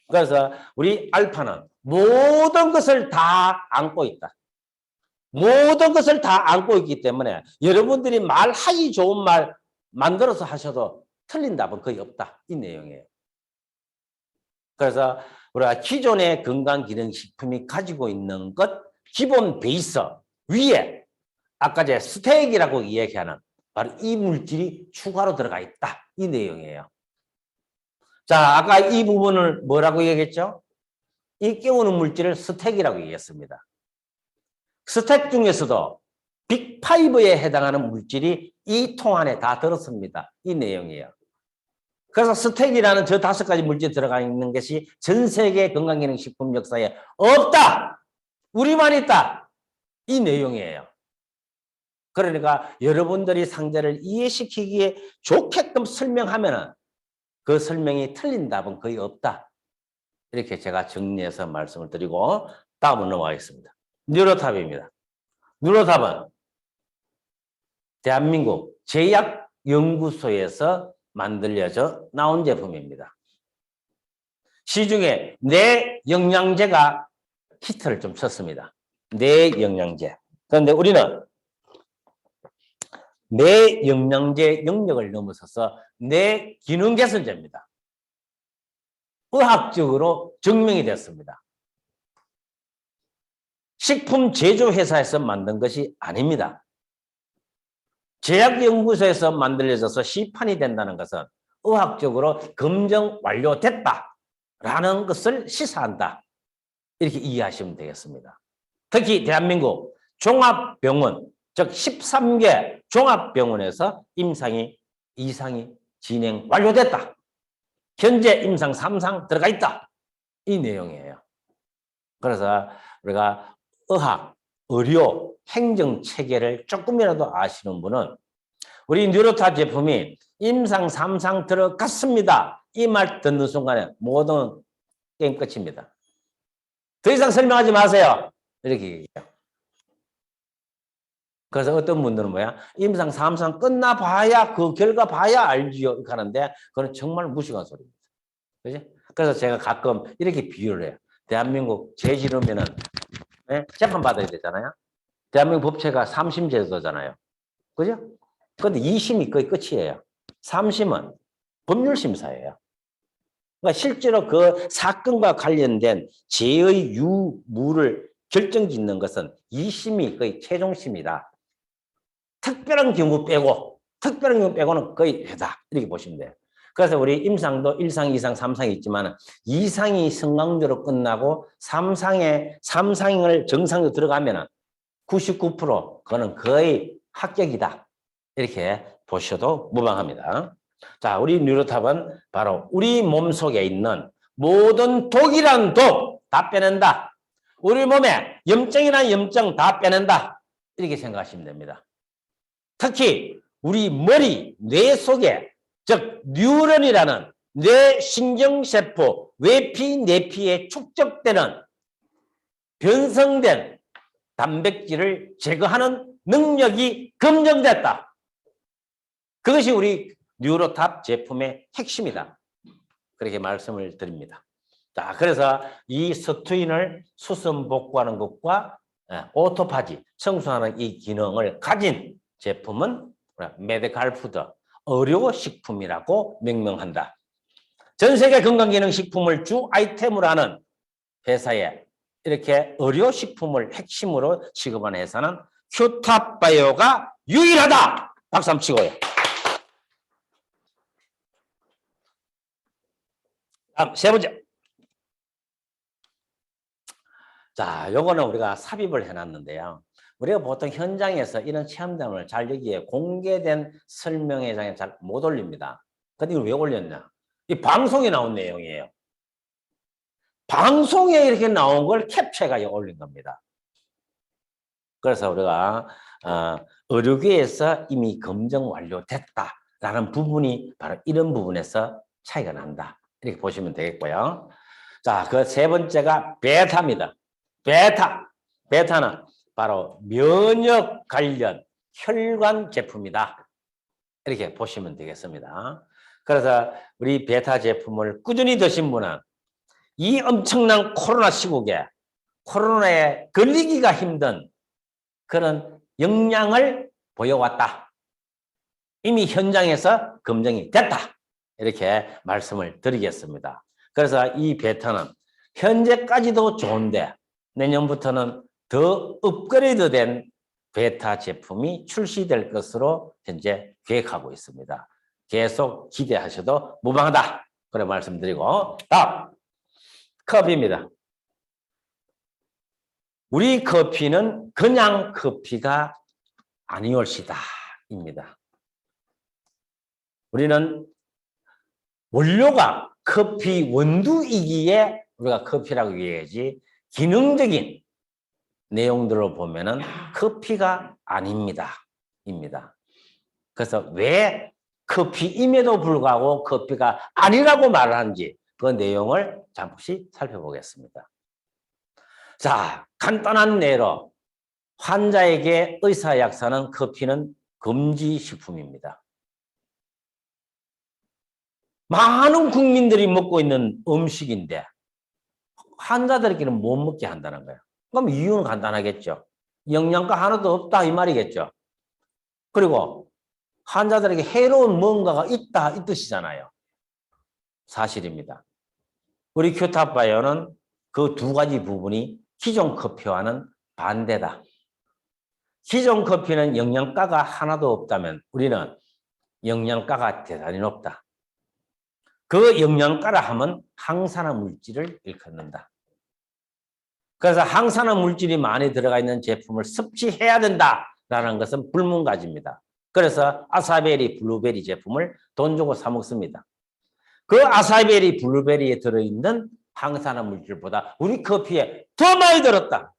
그래서 우리 알파는 모든 것을 다 안고 있다. 모든 것을 다 안고 있기 때문에 여러분들이 말하기 좋은 말 만들어서 하셔도 틀린 답은 거의 없다. 이 내용이에요. 그래서 우리가 기존의 건강기능식품이 가지고 있는 것 기본 베이스 위에 아까 제 스테이크라고 이야기하는 바로 이 물질이 추가로 들어가 있다. 이 내용이에요. 자, 아까 이 부분을 뭐라고 얘기했죠? 이 깨우는 물질을 스테이크라고 얘기했습니다. 스택 중에서도 빅5에 해당하는 물질이 이 통 안에 다 들었습니다. 이 내용이에요. 그래서 스택이라는 저 5가지 물질이 들어가 있는 것이 전 세계 건강기능식품 역사에 없다. 우리만 있다. 이 내용이에요. 그러니까 여러분들이 상대를 이해시키기에 좋게끔 설명하면 그 설명이 틀린 답은 거의 없다. 이렇게 제가 정리해서 말씀을 드리고 다음으로 넘어가겠습니다. 뉴로탑입니다. 뉴로탑은 대한민국 제약연구소에서 만들어져 나온 제품입니다. 시중에 뇌영양제가 히트를 좀 쳤습니다. 뇌영양제. 그런데 우리는 뇌영양제 영역을 넘어서서 뇌기능개선제입니다. 의학적으로 증명이 됐습니다. 식품 제조회사에서 만든 것이 아닙니다. 제약연구소에서 만들어져서 시판이 된다는 것은 의학적으로 검증 완료됐다라는 것을 시사한다. 이렇게 이해하시면 되겠습니다. 특히 대한민국 종합병원, 즉 13개 종합병원에서 이상이 진행 완료됐다. 현재 임상 3상 들어가 있다. 이 내용이에요. 그래서 우리가 의학, 의료, 행정체계를 조금이라도 아시는 분은 우리 뉴로탑 제품이 임상 3상 들어갔습니다. 이 말 듣는 순간에 모든 게임 끝입니다. 더 이상 설명하지 마세요. 이렇게 얘기해요. 그래서 어떤 분들은 뭐야? 임상, 3상 끝나봐야 그 결과 봐야 알지요. 이렇게 하는데 그건 정말 무식한 소리입니다. 그지? 그래서 제가 가끔 이렇게 비유를 해요. 대한민국 죄 지르면은 재판 받아야 되잖아요. 대한민국 법체가 3심 제도잖아요. 그죠? 근데 2심이 거의 끝이에요. 3심은 법률심사예요. 그러니까 실제로 그 사건과 관련된 죄의 유무를 결정짓는 것은 2심이 거의 최종심이다. 특별한 경우 빼고는 거의 해다. 이렇게 보시면 돼요. 그래서 우리 임상도 1상, 2상, 3상이 있지만 2상이 성강적으로 끝나고 3상을 정상으로 들어가면 99% 그거는 거의 합격이다. 이렇게 보셔도 무방합니다. 자, 우리 뉴로탑은 바로 우리 몸속에 있는 모든 독이란 독 다 빼낸다. 우리 몸에 염증이란 염증 다 빼낸다. 이렇게 생각하시면 됩니다. 특히 우리 머리, 뇌 속에 즉 뉴런이라는 뇌 신경세포 외피, 내피에 축적되는 변성된 단백질을 제거하는 능력이 검증됐다. 그것이 우리 뉴로탑 제품의 핵심이다. 그렇게 말씀을 드립니다. 자, 그래서 이 스투인을 수선 복구하는 것과 오토파지, 청소하는 이 기능을 가진 제품은 메디칼 푸드, 의료식품이라고 명명한다. 전 세계 건강기능식품을 주 아이템으로 하는 회사에 이렇게 의료식품을 핵심으로 취급하는 회사는 큐탑바이오가 유일하다. 박수 한번 치고요. 다음 세 번째. 자, 요거는 우리가 삽입을 해놨는데요. 우리가 보통 현장에서 이런 체험담을 잘 여기에 공개된 설명회장에 잘 못 올립니다. 근데 이걸 왜 올렸냐? 이 방송에 나온 내용이에요. 방송에 이렇게 나온 걸 캡처해가 올린 겁니다. 그래서 우리가 의료계에서 이미 검증 완료됐다라는 부분이 바로 이런 부분에서 차이가 난다. 이렇게 보시면 되겠고요. 자, 그 세 번째가 베타입니다. 베타는 바로 면역 관련 혈관 제품이다. 이렇게 보시면 되겠습니다. 그래서 우리 베타 제품을 꾸준히 드신 분은 이 엄청난 코로나 시국에 코로나에 걸리기가 힘든 그런 역량을 보여왔다. 이미 현장에서 검증이 됐다. 이렇게 말씀을 드리겠습니다. 그래서 이 베타는 현재까지도 좋은데 내년부터는 더 업그레이드된 베타 제품이 출시될 것으로 현재 계획하고 있습니다. 계속 기대하셔도 무방하다. 그래 말씀드리고 다음 커피입니다. 우리 커피는 그냥 커피가 아니올시다 입니다. 우리는 원료가 커피 원두이기에 우리가 커피라고 얘기하지 기능적인 내용들을 보면은 커피가 아닙니다. 입니다. 그래서 왜 커피임에도 불구하고 커피가 아니라고 말을 하는지 그 내용을 잠시 살펴보겠습니다. 자, 간단한 예로 환자에게 의사 약사는 커피는 금지 식품입니다. 많은 국민들이 먹고 있는 음식인데 환자들끼리는 못 먹게 한다는 거예요. 그럼 이유는 간단하겠죠. 영양가 하나도 없다 이 말이겠죠. 그리고 환자들에게 해로운 뭔가가 있다 이 뜻이잖아요. 사실입니다. 우리 큐탑바이오는 그 두 가지 부분이 기존 커피와는 반대다. 기존 커피는 영양가가 하나도 없다면 우리는 영양가가 대단히 높다. 그 영양가라 하면 항산화 물질을 일컫는다. 그래서 항산화 물질이 많이 들어가 있는 제품을 섭취해야 된다라는 것은 불문가지입니다. 그래서 아사베리, 블루베리 제품을 돈 주고 사 먹습니다. 그 아사베리, 블루베리에 들어있는 항산화 물질보다 우리 커피에 더 많이 들었다.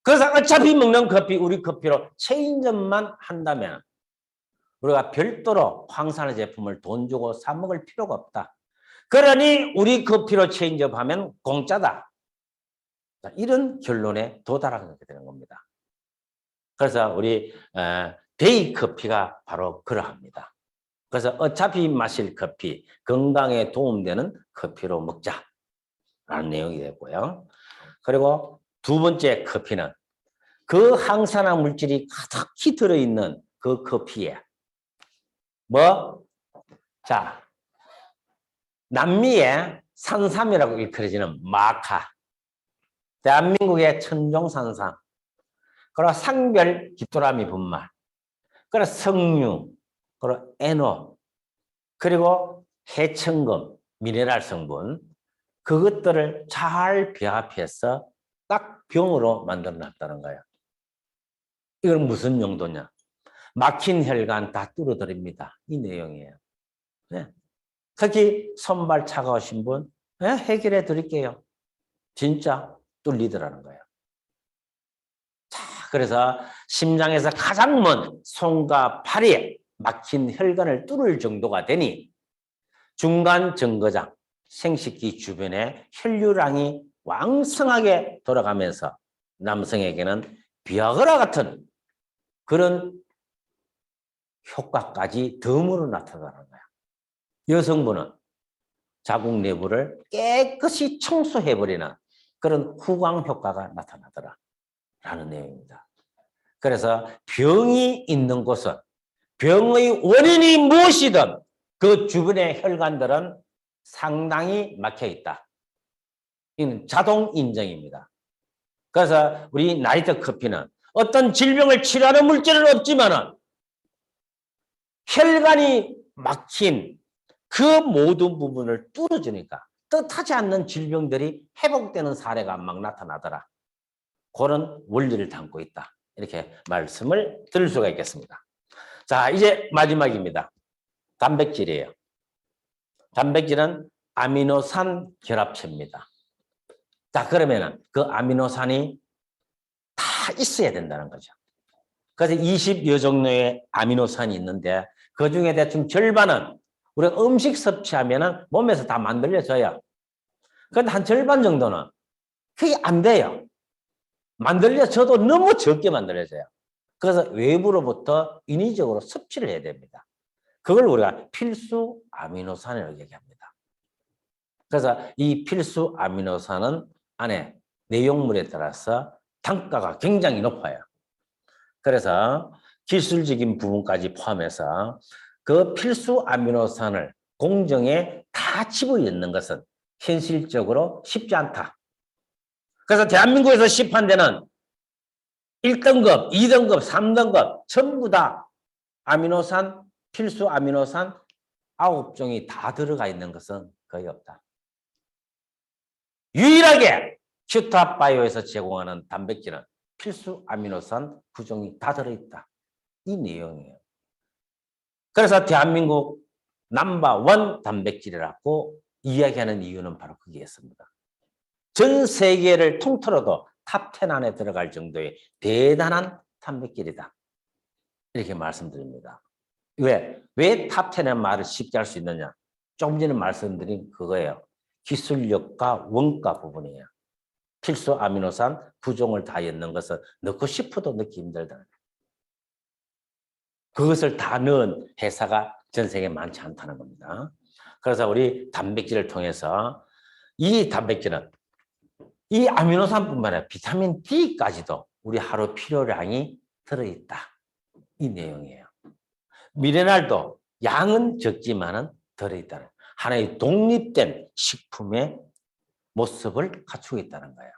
그래서 어차피 먹는 커피, 우리 커피로 체인점만 한다면 우리가 별도로 황산화 제품을 돈 주고 사 먹을 필요가 없다. 그러니 우리 커피로 체인점하면 공짜다. 이런 결론에 도달하게 되는 겁니다. 그래서 우리 데이 커피가 바로 그러합니다. 그래서 어차피 마실 커피, 건강에 도움되는 커피로 먹자라는 내용이 되고요. 그리고 두 번째 커피는 그 항산화 물질이 가득히 들어있는 그 커피에 자, 남미의 산삼이라고 일컬어지는 마카, 대한민국의 천종산삼, 그리고 상별 귀뚜라미 분말, 그리고 석류, 그리고 에노, 그리고 해천금, 미네랄 성분, 그것들을 잘 배합해서 딱 병으로 만들어 놨다는 거예요. 이건 무슨 용도냐? 막힌 혈관 다 뚫어드립니다. 이 내용이에요. 네. 특히 손발 차가우신 분 해결해 드릴게요. 진짜 뚫리더라는 거예요. 자, 그래서 심장에서 가장 먼 손과 팔에 막힌 혈관을 뚫을 정도가 되니 중간 정거장, 생식기 주변에 혈류량이 왕성하게 돌아가면서 남성에게는 비아그라 같은 그런 효과까지 덤으로 나타나는 거야. 여성분은 자궁 내부를 깨끗이 청소해버리는 그런 후광 효과가 나타나더라 라는 내용입니다. 그래서 병이 있는 곳은 병의 원인이 무엇이든 그 주변의 혈관들은 상당히 막혀 있다. 이는 자동 인정입니다. 그래서 우리 나이트 커피는 어떤 질병을 치료하는 물질은 없지만은 혈관이 막힌 그 모든 부분을 뚫어주니까 뜻하지 않는 질병들이 회복되는 사례가 막 나타나더라. 그런 원리를 담고 있다. 이렇게 말씀을 드릴 수가 있겠습니다. 자, 이제 마지막입니다. 단백질이에요. 단백질은 아미노산 결합체입니다. 자, 그러면은 그 아미노산이 다 있어야 된다는 거죠. 그래서 20여 종류의 아미노산이 있는데 그 중에 대충 절반은 우리가 음식 섭취하면은 몸에서 다 만들어져요. 그런데 한 절반 정도는 그게 안 돼요. 만들어져도 너무 적게 만들어져요. 그래서 외부로부터 인위적으로 섭취를 해야 됩니다. 그걸 우리가 필수 아미노산이라고 얘기합니다. 그래서 이 필수 아미노산은 안에 내용물에 따라서 단가가 굉장히 높아요. 그래서 기술적인 부분까지 포함해서 그 필수 아미노산을 공정에 다 집어넣는 것은 현실적으로 쉽지 않다. 그래서 대한민국에서 시판되는 1등급, 2등급, 3등급 전부 다 아미노산, 필수 아미노산 9종이 다 들어가 있는 것은 거의 없다. 유일하게 큐탑바이오에서 제공하는 단백질은 필수 아미노산 9종이 다 들어있다. 이 내용이에요. 그래서 대한민국 넘버1 단백질이라고 이야기하는 이유는 바로 거기였습니다. 전 세계를 통틀어도 탑10 안에 들어갈 정도의 대단한 단백질이다. 이렇게 말씀드립니다. 왜 탑10의 말을 쉽게 할 수 있느냐? 조금 전에 말씀드린 그거예요. 기술력과 원가 부분이에요. 필수 아미노산 9종을 다 넣는 것은 넣고 싶어도 넣기 힘들다. 그것을 다 넣은 회사가 전 세계에 많지 않다는 겁니다. 그래서 우리 단백질을 통해서 이 단백질은 이 아미노산뿐만 아니라 비타민 D까지도 우리 하루 필요량이 들어있다. 이 내용이에요. 미네랄도 양은 적지만은 들어있다는 하나의 독립된 식품의 모습을 갖추고 있다는 거예요.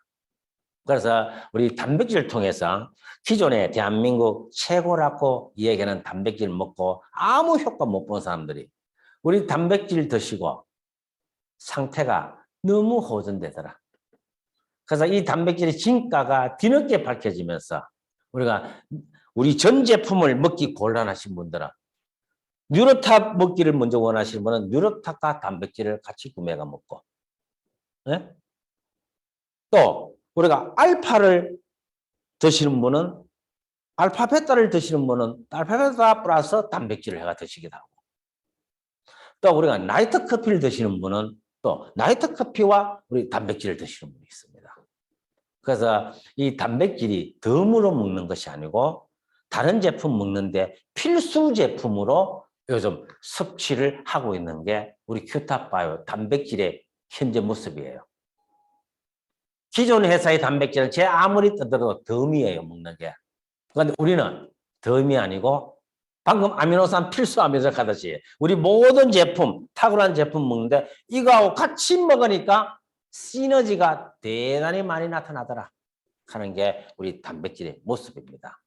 그래서 우리 단백질을 통해서 기존에 대한민국 최고라고 얘기하는 단백질 먹고 아무 효과 못 본 사람들이 우리 단백질 드시고 상태가 너무 호전되더라. 그래서 이 단백질의 진가가 뒤늦게 밝혀지면서 우리 전 제품을 먹기 곤란하신 분들은 뉴로탑 먹기를 먼저 원하시는 분은 뉴로탑과 단백질을 같이 구매가 먹고, 네? 또 우리가 알파를 드시는 분은 알파 베타를 드시는 분은 알파 베타 플러스 단백질을 해가 드시기도 하고, 또 우리가 나이트 커피를 드시는 분은 또 나이트 커피와 우리 단백질을 드시는 분이 있습니다. 그래서 이 단백질이 덤으로 먹는 것이 아니고 다른 제품 먹는데 필수 제품으로 요즘 섭취를 하고 있는 게 우리 큐탑바이오 단백질의 현재 모습이에요. 기존 회사의 단백질은 제 아무리 떠들어도 덤이에요, 먹는 게. 그런데 우리는 덤이 아니고 방금 아미노산 필수 아미노산 하듯이 우리 모든 제품, 탁월한 제품 먹는데 이거하고 같이 먹으니까 시너지가 대단히 많이 나타나더라 하는 게 우리 단백질의 모습입니다.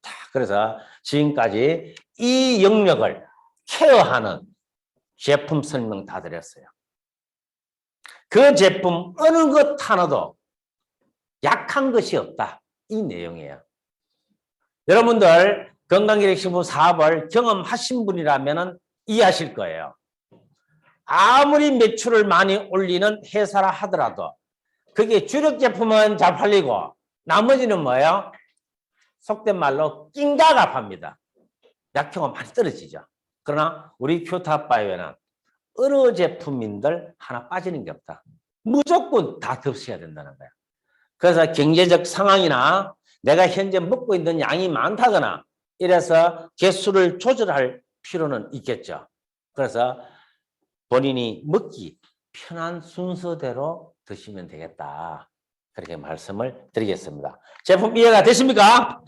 자, 그래서 지금까지 이 영역을 케어하는 제품 설명 다 드렸어요. 그 제품 어느 것 하나도 약한 것이 없다. 이 내용이에요. 여러분들 건강기능식품 사업을 경험하신 분이라면 이해하실 거예요. 아무리 매출을 많이 올리는 회사라 하더라도 그게 주력 제품은 잘 팔리고 나머지는 뭐예요? 속된 말로 낑가갑합니다. 약효가 많이 떨어지죠. 그러나 우리 큐탑바이오는 어느 제품인들 하나 빠지는 게 없다. 무조건 다 덮쳐야 된다는 거야. 그래서 경제적 상황이나 내가 현재 먹고 있는 양이 많다거나 이래서 개수를 조절할 필요는 있겠죠. 그래서 본인이 먹기 편한 순서대로 드시면 되겠다. 그렇게 말씀을 드리겠습니다. 제품 이해가 되십니까?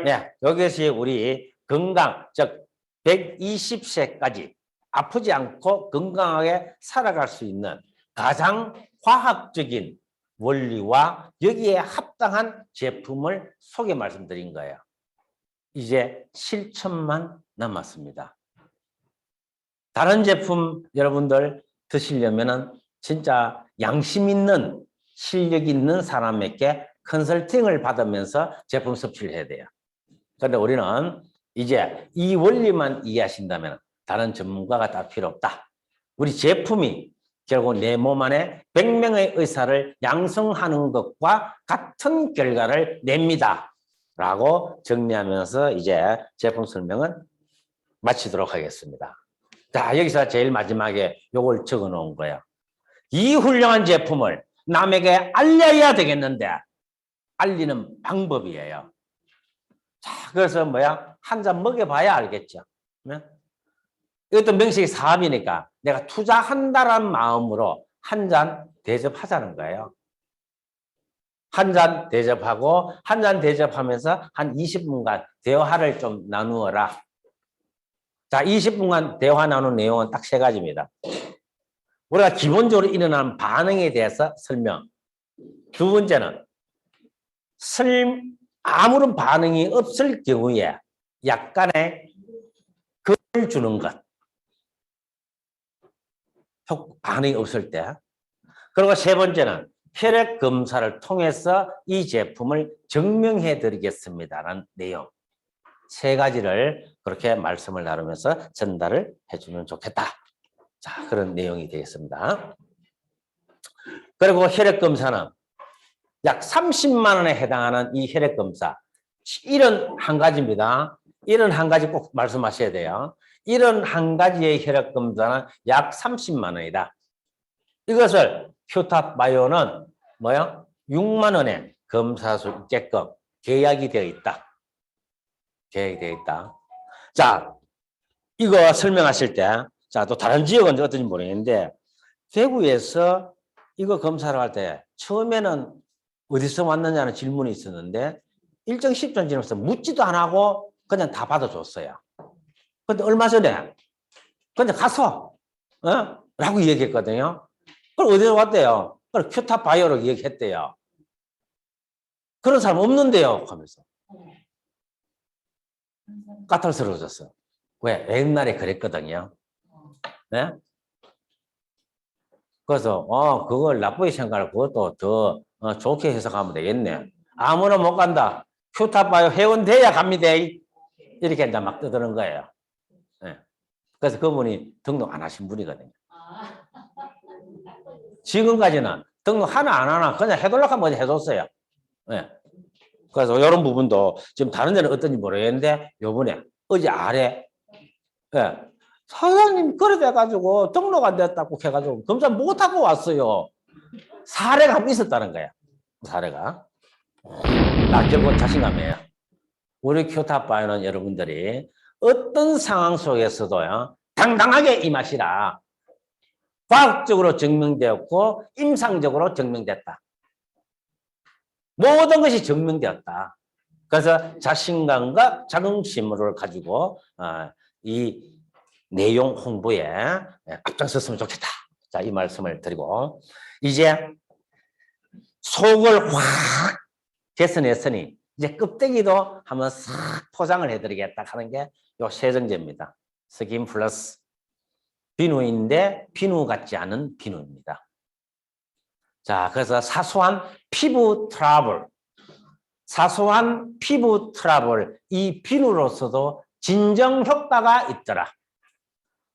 네. 이것이 우리 건강, 즉 120세까지 아프지 않고 건강하게 살아갈 수 있는 가장 과학적인 원리와 여기에 합당한 제품을 소개 말씀드린 거예요. 이제 실천만 남았습니다. 다른 제품 여러분들 드시려면은 진짜 양심 있는 실력 있는 사람에게 컨설팅을 받으면서 제품 섭취를 해야 돼요. 그런데 우리는 이제 이 원리만 이해하신다면 다른 전문가가 다 필요 없다. 우리 제품이 결국 내 몸 안에 100명의 의사를 양성하는 것과 같은 결과를 냅니다. 라고 정리하면서 이제 제품 설명은 마치도록 하겠습니다. 자, 여기서 제일 마지막에 요걸 적어 놓은 거예요. 이 훌륭한 제품을 남에게 알려야 되겠는데 알리는 방법이에요. 자, 그래서 뭐야? 한 잔 먹여봐야 알겠죠. 이것도 명식이 사업이니까 내가 투자한다는 마음으로 한 잔 대접하자는 거예요. 한 잔 대접하고 한 잔 대접하면서 한 20분간 대화를 좀 나누어라. 자, 20분간 대화 나눈 내용은 딱 세 가지입니다. 우리가 기본적으로 일어나는 반응에 대해서 설명. 두 번째는 아무런 반응이 없을 경우에 약간의 겁을 주는 것. 반응이 없을 때. 그리고 세 번째는 혈액 검사를 통해서 이 제품을 증명해 드리겠습니다라는 내용. 세 가지를 그렇게 말씀을 나누면서 전달을 해주면 좋겠다. 자, 그런 내용이 되겠습니다. 그리고 혈액 검사는 약 30만 원에 해당하는 이 혈액 검사. 이런 한 가지입니다. 이런 한 가지 꼭 말씀하셔야 돼요. 이런 한 가지의 혈액 검사는 약 30만 원이다. 이것을 큐탑바이오는 뭐야? 6만 원에 검사할 수 있게끔 계약이 되어 있다. 계약이 되어 있다. 자, 이거 설명하실 때, 자, 또 다른 지역은 어떤지 모르겠는데, 대구에서 이거 검사를 할 때 처음에는 어디서 왔느냐는 질문이 있었는데 일정 시점 지나면서 묻지도 안 하고 그냥 다 받아줬어요. 근데 얼마 전에 그냥 가서 라고 얘기했거든요. 그걸 어디서 왔대요? 그걸 큐탑바이오로 얘기했대요. 그런 사람 없는데요 하면서 까탈스러워졌어. 왜? 옛날에 그랬거든요. 네? 그래서 그걸 나쁘게 생각하고 그것도 더 좋게 해석하면 되겠네. 아무나 못 간다. 큐탑바이오 회원 돼야 갑니다. 이렇게 이제 막 떠드는 거예요. 네. 그래서 그분이 등록 안 하신 분이거든요. 지금까지는 등록 하나 안 하나 그냥 해달라고 하면 해줬어요. 네. 그래서 이런 부분도 지금 다른 데는 어떤지 모르겠는데 요번에 어제 아래 네. 사장님 그래돼가지고 등록 안 됐다고 해가지고 검사 못하고 왔어요. 사례가 한번 있었다는 거야. 사례가. 나 결국 자신감이에요. 우리 큐타파이는 여러분들이 어떤 상황 속에서도요, 당당하게 임하시라. 과학적으로 증명되었고 임상적으로 증명됐다. 모든 것이 증명되었다. 그래서 자신감과 자긍심을 가지고 이 내용 홍보에 앞장섰으면 좋겠다. 자, 이 말씀을 드리고 이제 속을 확 개선했으니 이제 껍데기도 한번 싹 포장을 해드리겠다 하는 게 요 세정제입니다. 스킨 플러스 비누인데 비누 같지 않은 비누입니다. 자, 그래서 사소한 피부 트러블, 이 비누로서도 진정 효과가 있더라.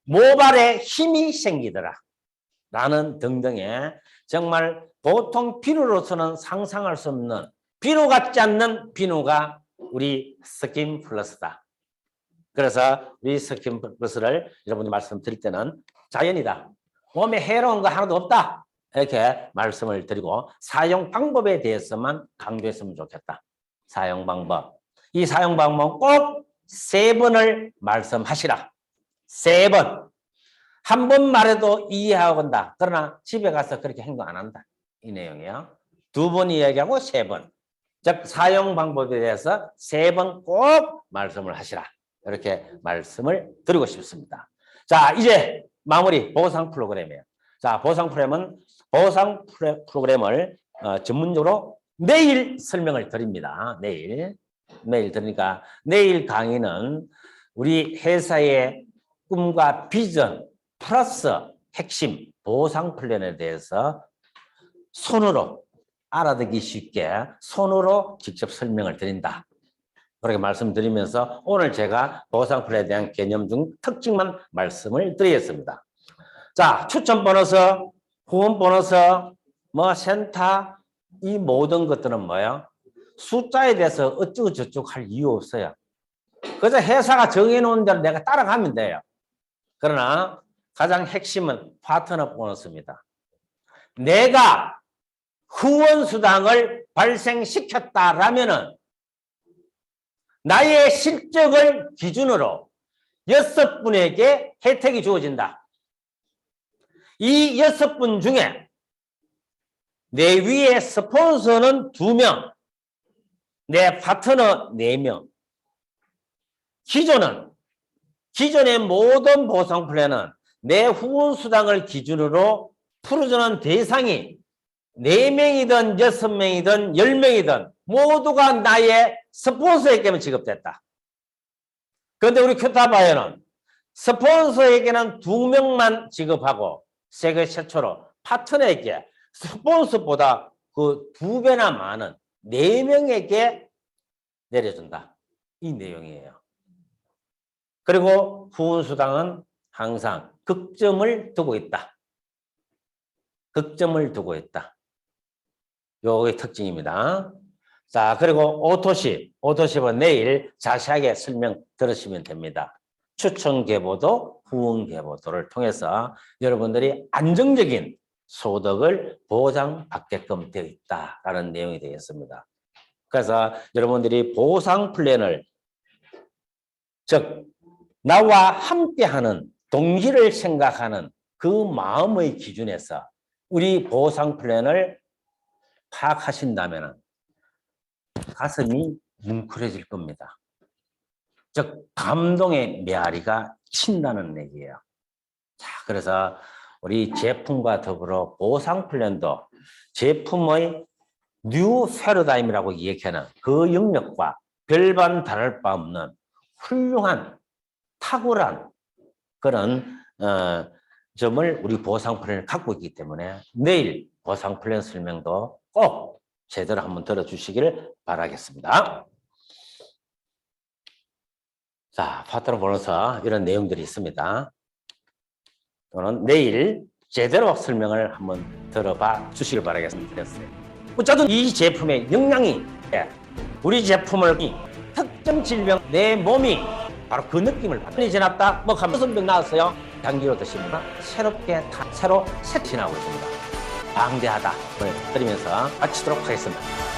모발에 힘이 생기더라. 라는 등등의 정말 보통 비누로서는 상상할 수 없는 비누 같지 않는 비누가 우리 스킨 플러스다. 그래서 우리 스킨 플러스를 여러분이 말씀드릴 때는 자연이다. 몸에 해로운 거 하나도 없다. 이렇게 말씀을 드리고 사용 방법에 대해서만 강조했으면 좋겠다. 사용 방법. 이 사용 방법 꼭 3번을 말씀하시라. 3번. 한 번 말해도 이해하고 온다. 그러나 집에 가서 그렇게 행동 안 한다. 이 내용이에요. 2번 이야기하고 3번. 즉 사용 방법에 대해서 3번 꼭 말씀을 하시라. 이렇게 말씀을 드리고 싶습니다. 자, 이제 마무리 보상 프로그램이에요. 자, 보상 프로그램을 전문적으로 내일 설명을 드립니다. 내일 드리니까 내일 강의는 우리 회사의 꿈과 비전 플러스 핵심 보상 플랜에 대해서 손으로 알아듣기 쉽게 손으로 직접 설명을 드린다. 그렇게 말씀드리면서 오늘 제가 보상 플랜에 대한 개념 중 특징만 말씀을 드리겠습니다. 자, 추천 보너스, 후원 보너스, 센터 이 모든 것들은 뭐예요? 숫자에 대해서 어쩌고 저쩌고 할 이유 없어요. 그래서 회사가 정해놓은 대로 내가 따라가면 돼요. 그러나 가장 핵심은 파트너 보너스입니다. 내가 후원 수당을 발생시켰다라면은 나의 실적을 기준으로 6분에게 혜택이 주어진다. 이 6분 중에 내 위에 스폰서는 2명, 내 파트너 4명. 기존의 모든 보상 플랜은 내 후원 수당을 기준으로 풀어주는 대상이 4명이든 6명이든 10명이든 모두가 나의 스폰서에게만 지급됐다. 그런데 우리 큐타바이오는 스폰서에게는 2명만 지급하고 세계 최초로 파트너에게 스폰서보다 그 2배나 많은 4명에게 내려준다. 이 내용이에요. 그리고 후원수당은 항상 극점을 두고 있다. 요게 특징입니다. 자, 그리고 오토십은 내일 자세하게 설명 들으시면 됩니다. 추천 계보도 후원 계보도를 통해서 여러분들이 안정적인 소득을 보장받게끔 되어 있다라는 내용이 되겠습니다. 그래서 여러분들이 보상 플랜을 즉 나와 함께하는 동기를 생각하는 그 마음의 기준에서 우리 보상 플랜을 파악하신다면 가슴이 뭉클해질 겁니다. 즉 감동의 메아리가 친다는 얘기예요. 자, 그래서 우리 제품과 더불어 보상 플랜도 제품의 뉴 패러다임이라고 얘기하는 그 영역과 별반 다를 바 없는 훌륭한 탁월한 그런 점을 우리 보상 플랜을 갖고 있기 때문에 내일 보상 플랜 설명도 꼭 제대로 한번 들어주시기를 바라겠습니다. 자, 파트너 보너스 이런 내용들이 있습니다. 또는 내일 제대로 설명을 한번 들어봐 주시길 바라겠습니다. 어쨌든 이 제품의 영향이 우리 제품을 특정 질병 내 몸이 바로 그 느낌을 받니 지났다 뭐 무슨 병 나왔어요? 감기로 드십니다. 새롭게 새로 지나고 있습니다. 방대하다 드리면서 마치도록 하겠습니다.